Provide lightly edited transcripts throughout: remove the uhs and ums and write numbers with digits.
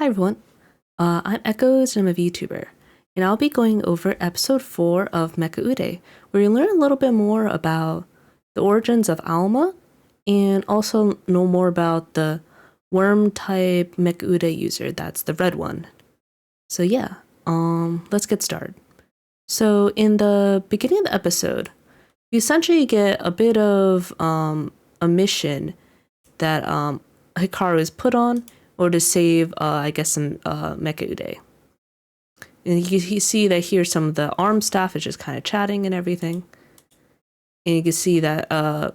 Hi everyone, I'm Echoes and I'm a VTuber, and I'll be going over episode 4 of Mecha Ude, where you learn a little bit more about the origins of Alma, and also know more about the worm type Mecha Ude user, that's the red one. So yeah, let's get started. So in the beginning of the episode, you essentially get a bit of a mission that Hikaru is put on, or to save, some Mecha Ude. And you see that here some of the arm staff is just kind of chatting and everything. And you can see that it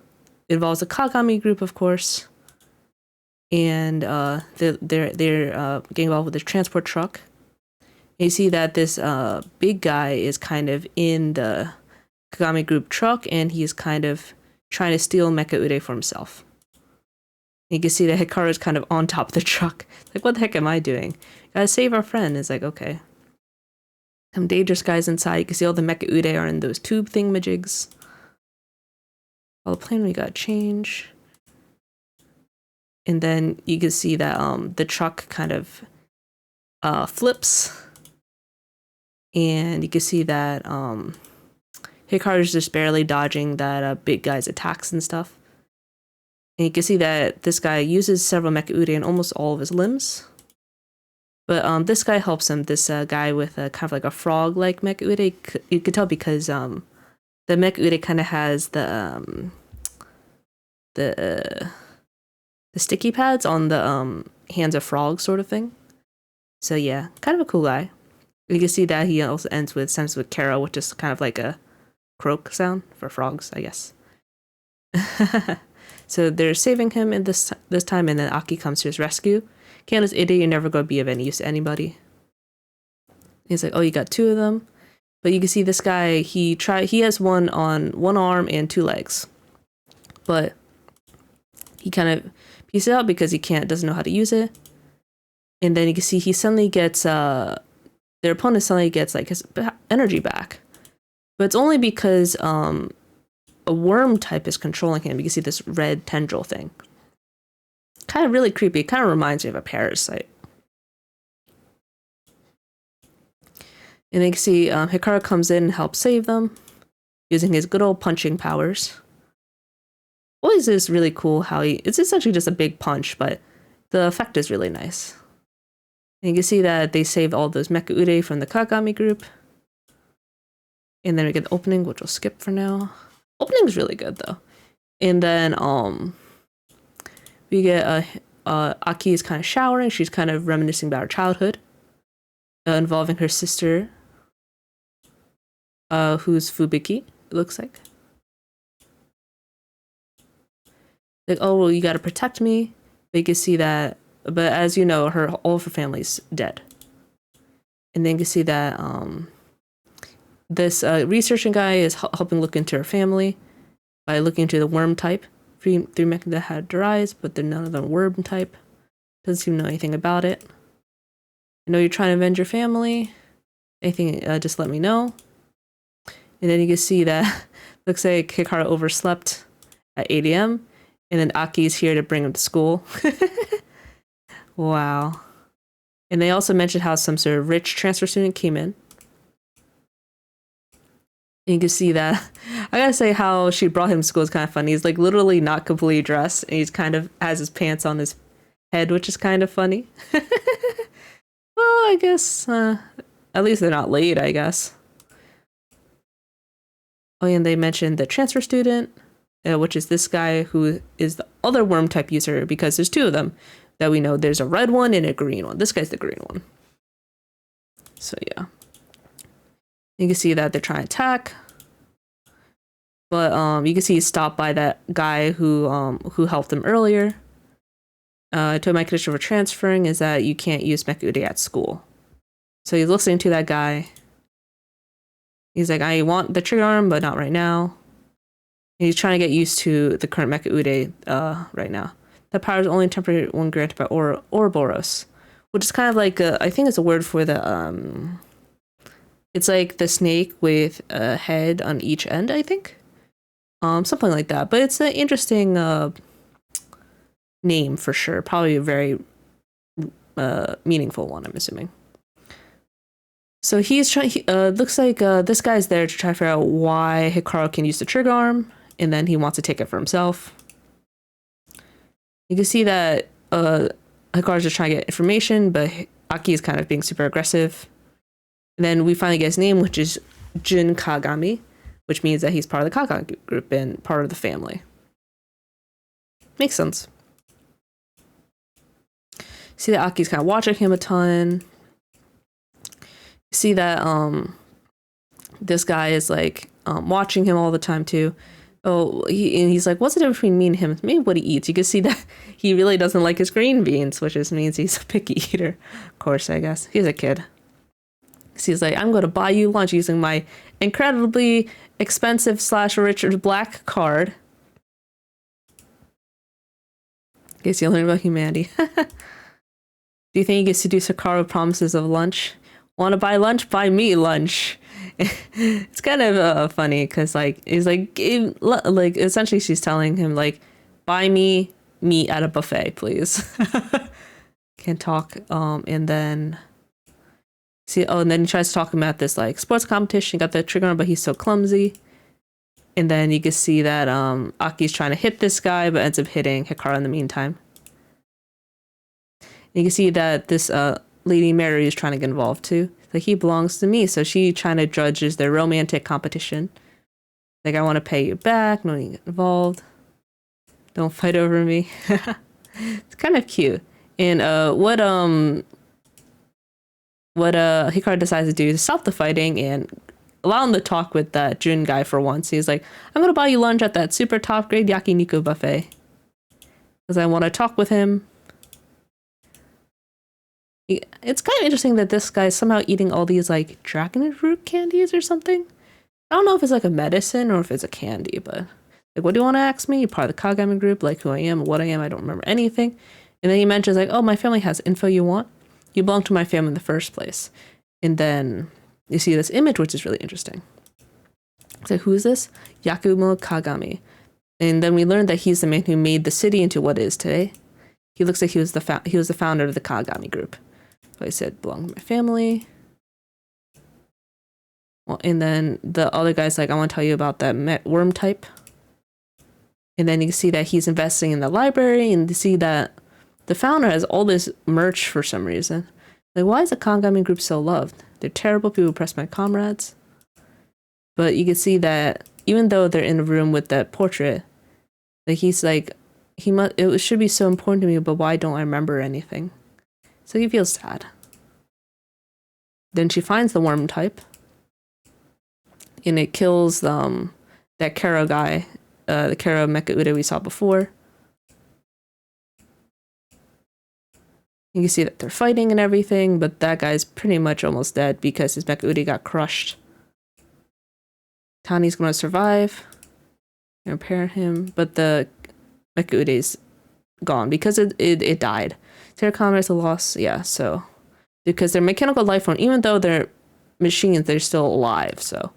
involves the Kagami group, of course. And they're getting involved with the transport truck. And you see that this big guy is kind of in the Kagami group truck, and he's kind of trying to steal Mecha Ude for himself. You can see that Hikaru is kind of on top of the truck. Like, what the heck am I doing? Gotta save our friend. It's like, okay. Some dangerous guys inside. You can see all the Mecha Ude are in those tube thingamajigs. All the plane we gotta change. And then you can see that the truck kind of flips. And you can see that Hikaru's just barely dodging that big guy's attacks and stuff. And you can see that this guy uses several Mecha Ude in almost all of his limbs. But this guy helps him, this guy with kind of like a frog-like Mecha Ude. You can tell because the Mecha Ude kind of has the sticky pads on the hands of frogs sort of thing. So yeah, kind of a cool guy. You can see that he also ends with Kara, which is kind of like a croak sound for frogs, I guess. So they're saving him in this time, and then Aki comes to his rescue. Candace, idiot, you're never going to be of any use to anybody. He's like, oh, you got two of them. But you can see this guy, he has one on one arm and two legs. But he kind of pieces out because he doesn't know how to use it. And then you can see he suddenly gets, their opponent suddenly gets like his energy back. But it's only because a worm type is controlling him. You can see this red tendril thing. Kind of really creepy. It kind of reminds me of a parasite. And you can see Hikaru comes in and helps save them using his good old punching powers. Always is really cool how it's essentially just a big punch, but the effect is really nice. And you can see that they saved all those Mecha Ude from the Kagami group. And then we get the opening, which we'll skip for now. Opening is really good though. And then we get Aki is kind of showering. She's kind of reminiscing about her childhood, involving her sister, who's Fubiki, it looks like. Like, oh, well, you gotta protect me. But you can see that, but as you know, all of her family's dead. And then you can see that this researching guy is helping look into her family by looking into the worm type. Three Mecha that had eyes, but they're none of them worm type. Doesn't seem to know anything about it. I know you're trying to avenge your family. Anything, just let me know. And then you can see that looks like Hikaru overslept at 8 a.m. And then Aki's here to bring him to school. Wow. And they also mentioned how some sort of rich transfer student came in. And you can see that. I gotta say how she brought him to school is kind of funny. He's like literally not completely dressed, and he's kind of has his pants on his head, which is kind of funny. Well, I guess at least they're not late, I guess. Oh, and they mentioned the transfer student, which is this guy who is the other worm type user, because there's two of them that we know. There's a red one and a green one. This guy's the green one. So yeah. You can see that they're trying to attack. But you can see he's stopped by that guy who helped him earlier. I told my condition for transferring is that you can't use Mecha Ude at school. So he's listening to that guy. He's like, I want the trigger arm, but not right now. And he's trying to get used to the current Mecha Ude right now. That power is only temporary when granted by Ouroboros, which is kind of like I think it's a word for the it's like the snake with a head on each end, I think. Something like that. But it's an interesting name for sure. Probably a very meaningful one, I'm assuming. So he's trying. Looks like this guy's there to try to figure out why Hikaru can use the trigger arm, and then he wants to take it for himself. You can see that Hikaru's just trying to get information, but Aki is kind of being super aggressive. And then we finally get his name, which is Jun Kagami, which means that he's part of the Kagami group and part of the family. Makes sense. See that Aki's kind of watching him a ton. See that this guy is like watching him all the time too. Oh, he's like, what's the difference between me and him? Maybe what he eats. You can see that he really doesn't like his green beans, which just means he's a picky eater. Of course, I guess. He's a kid. So he's like, I'm going to buy you lunch using my incredibly expensive / Richard Black card. In case you learn about humanity. Do you think you can seduce Hikaru with promises of lunch? Want to buy lunch? Buy me lunch. It's kind of funny because like he's like essentially she's telling him like, buy me meat at a buffet, please. Can't talk. And then see, and then he tries to talk him at this like sports competition. Got the trigger on, but he's so clumsy. And then you can see that Aki's trying to hit this guy, but ends up hitting Hikaru in the meantime. And you can see that this Lady Mary is trying to get involved too. Like, he belongs to me, so she trying to judges their romantic competition. Like, I want to pay you back, no need to get involved. Don't fight over me. It's kind of cute. And what Hikaru decides to do is stop the fighting and allow him to talk with that Jun guy for once. He's like, I'm gonna buy you lunch at that super top grade yakiniku buffet. Because I want to talk with him. It's kind of interesting that this guy's somehow eating all these like dragon fruit candies or something. I don't know if it's like a medicine or if it's a candy, but like, what do you want to ask me? You're part of the Kagami group, like who I am, what I am. I don't remember anything. And then he mentions like, oh, my family has info you want. You belong to my family in the first place. And then you see this image, which is really interesting. So who is this? Yakumo Kagami. And then we learned that he's the man who made the city into what it is today. He looks like he was the founder of the Kagami group. So I said, belong to my family. Well, and then the other guy's like, I want to tell you about that worm type. And then you can see that he's investing in the library, and you see that the founder has all this merch for some reason. Like, why is the Kagami group so loved? They're terrible people who oppress my comrades. But you can see that even though they're in a room with that portrait, like he's like, it should be so important to me, but why don't I remember anything? So he feels sad. Then she finds the worm type. And it kills that Kero guy, the Kero Mecha Ude we saw before. You can see that they're fighting and everything, but that guy's pretty much almost dead because his Mecha Ude got crushed. Tani's going to survive. Repair him, but the Mecha Ude's gone because it died. Terra Commerce a loss, yeah, so because they're mechanical life form, even though they're machines, they're still alive, so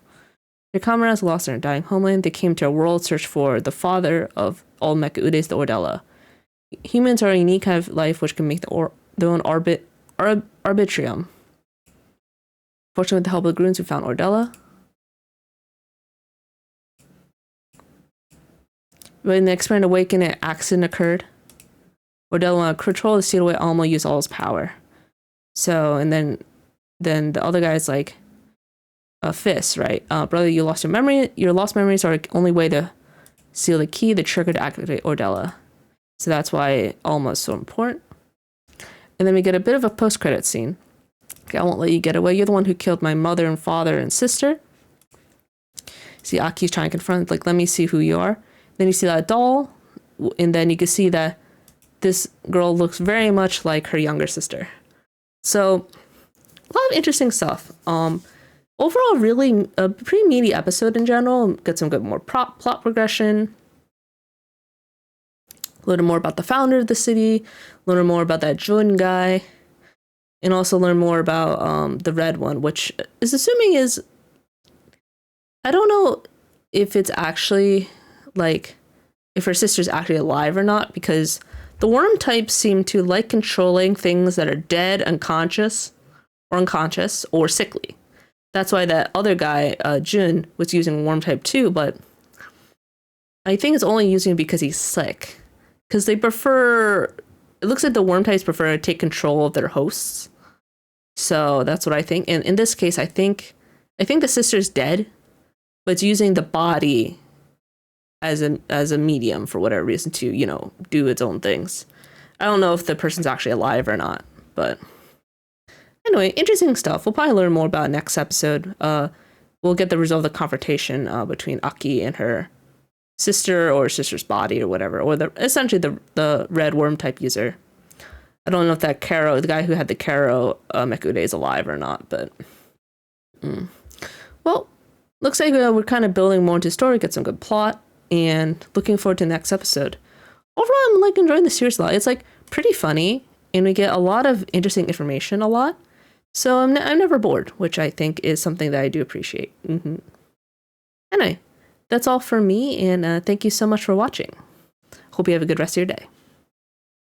their comrades lost their dying homeland. They came to a world search for the father of all Mecha Udes, the Ordella. Humans are a unique kind of life which can make their own arbitrium. Fortunately, with the help of the Gruns, we found Ordella. When the experiment awakened, an accident occurred. Ordella wanted to control the seed away, Alma used all his power. So, and then the other guy's like, Fist, right? Brother, you lost your memory. Your lost memories are the only way to seal the key, the trigger to activate Ordella. So that's why Alma is so important. And then we get a bit of a post-credit scene. Okay, I won't let you get away. You're the one who killed my mother and father and sister. See, Aki's trying to confront, like, let me see who you are. Then you see that doll, and then you can see that this girl looks very much like her younger sister. So, a lot of interesting stuff. Overall, really a pretty meaty episode in general. Get some good more plot progression. A little more about the founder of the city. A little more about that Jun guy. And also learn more about the red one, which is assuming is... I don't know if it's actually, like, if her sister's actually alive or not, because the worm types seem to like controlling things that are dead, unconscious or sickly. That's why that other guy, Jun, was using worm type too, but I think it's only using it because he's sick. Because they prefer, it looks like the worm types prefer to take control of their hosts. So that's what I think. And in this case, I think the sister's dead, but it's using the body as a medium for whatever reason to, do its own things. I don't know if the person's actually alive or not, but anyway, interesting stuff. We'll probably learn more about it next episode. We'll get the result of the confrontation between Aki and her sister or sister's body or whatever, or essentially the red worm type user. I don't know if that Karo, the guy who had the Karo Mekude is alive or not, but well, looks like we're kind of building more into the story, get some good plot, and looking forward to the next episode. Overall, I'm enjoying the series a lot. It's pretty funny, and we get a lot of interesting information a lot. So I'm never bored, which I think is something that I do appreciate. Anyway, that's all for me, and thank you so much for watching. Hope you have a good rest of your day.